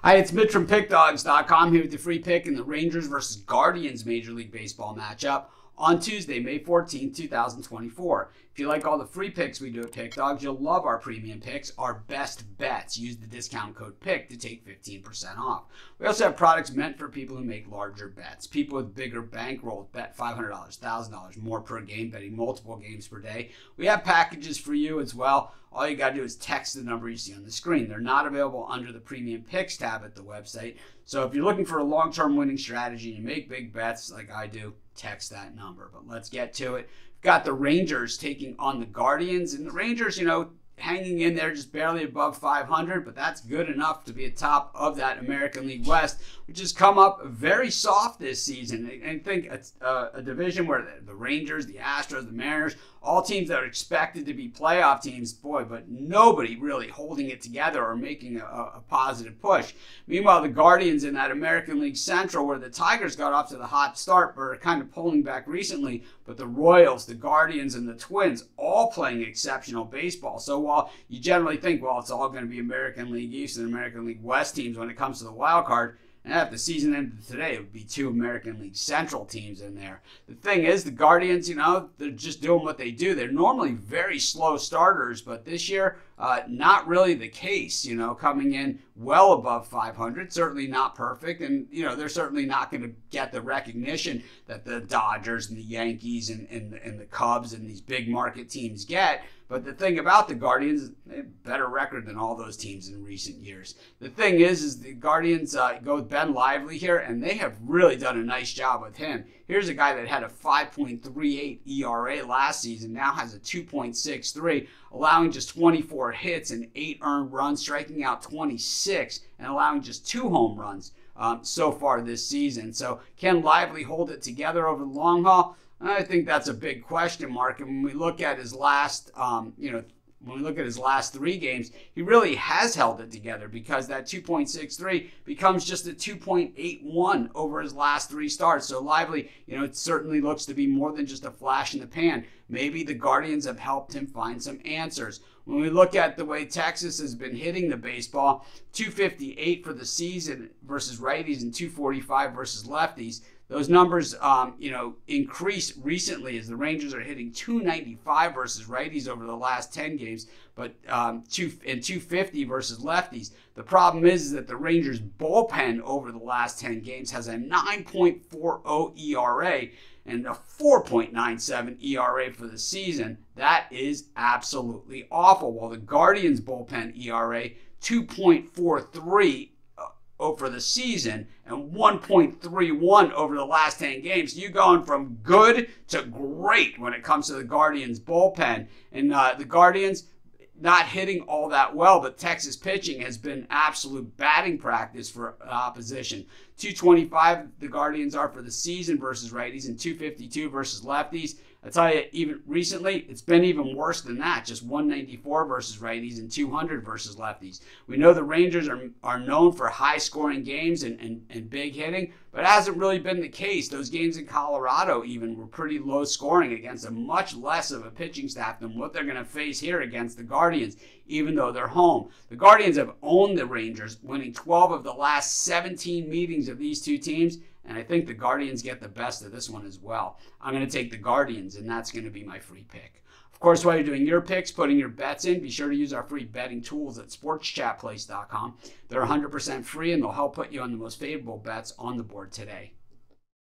Hi, it's Mitch from Pickdawgz.com here with the free pick in the Rangers versus Guardians Major League Baseball matchup on Tuesday, May 14, 2024. If you like all the free picks we do at Pickdawgz, you'll love our premium picks, our best bets. Use the discount code PICK to take 15% off. We also have products meant for people who make larger bets. People with bigger bankrolls bet $500, $1,000 more per game, betting multiple games per day. We have packages for you as well. All you got to do is text the number you see on the screen. They're not available under the Premium Picks tab at the website. So if you're looking for a long-term winning strategy and you make big bets like I do, text that number. But let's get to it. We've got the Rangers taking on the Guardians. And the Rangers, hanging in there just barely above 500, but that's good enough to be atop of that American League West, which has come up very soft this season. I think it's a division where the Rangers, the Astros, the Mariners, all teams that are expected to be playoff teams, but nobody really holding it together or making a positive push. Meanwhile, the Guardians in that American League Central, where the Tigers got off to the hot start, but are kind of pulling back recently, but the Royals, the Guardians, and the Twins all playing exceptional baseball. So while you generally think, well, it's all going to be American League East and American League West teams when it comes to the wild card, and if the season ended today, it would be two American League Central teams in there. The thing is, the Guardians, they're just doing what they do. They're normally very slow starters, but this year, not really the case, coming in well above 500, certainly not perfect. And, they're certainly not going to get the recognition that the Dodgers and the Yankees and the Cubs and these big market teams get. But the thing about the Guardians, they have a better record than all those teams in recent years. The thing is the Guardians go with Ben Lively here, and they have really done a nice job with him. Here's a guy that had a 5.38 ERA last season, now has a 2.63, allowing just 24 hits and 8 earned runs, striking out 26, and allowing just 2 home runs so far this season. So can Lively hold it together over the long haul? I think that's a big question mark. And when we look at his last, when we look at his last 3 games, he really has held it together, because that 2.63 becomes just a 2.81 over his last 3 starts. So Lively, it certainly looks to be more than just a flash in the pan. Maybe the Guardians have helped him find some answers. When we look at the way Texas has been hitting the baseball, 258 for the season versus righties and 245 versus lefties. Those numbers, increased recently as the Rangers are hitting 295 versus righties over the last 10 games, but 250 versus lefties. The problem is that the Rangers bullpen over the last 10 games has a 9.40 ERA and a 4.97 ERA for the season. That is absolutely awful. While the Guardians bullpen ERA, 2.43 over the season and 1.31 over the last 10 games. You're going from good to great when it comes to the Guardians bullpen. And the Guardians not hitting all that well, but Texas pitching has been absolute batting practice for opposition. 225 the Guardians are for the season versus righties and 252 versus lefties. I tell you, even recently, it's been even worse than that. Just 194 versus righties and 200 versus lefties. We know the Rangers are known for high-scoring games and big hitting, but it hasn't really been the case. Those games in Colorado even were pretty low-scoring against a much less of a pitching staff than what they're going to face here against the Guardians, even though they're home. The Guardians have owned the Rangers, winning 12 of the last 17 meetings of these two teams, and I think the Guardians get the best of this one as well. I'm going to take the Guardians, and that's going to be my free pick. Of course, while you're doing your picks, putting your bets in, be sure to use our free betting tools at sportschatplace.com. They're 100% free, and they'll help put you on the most favorable bets on the board today.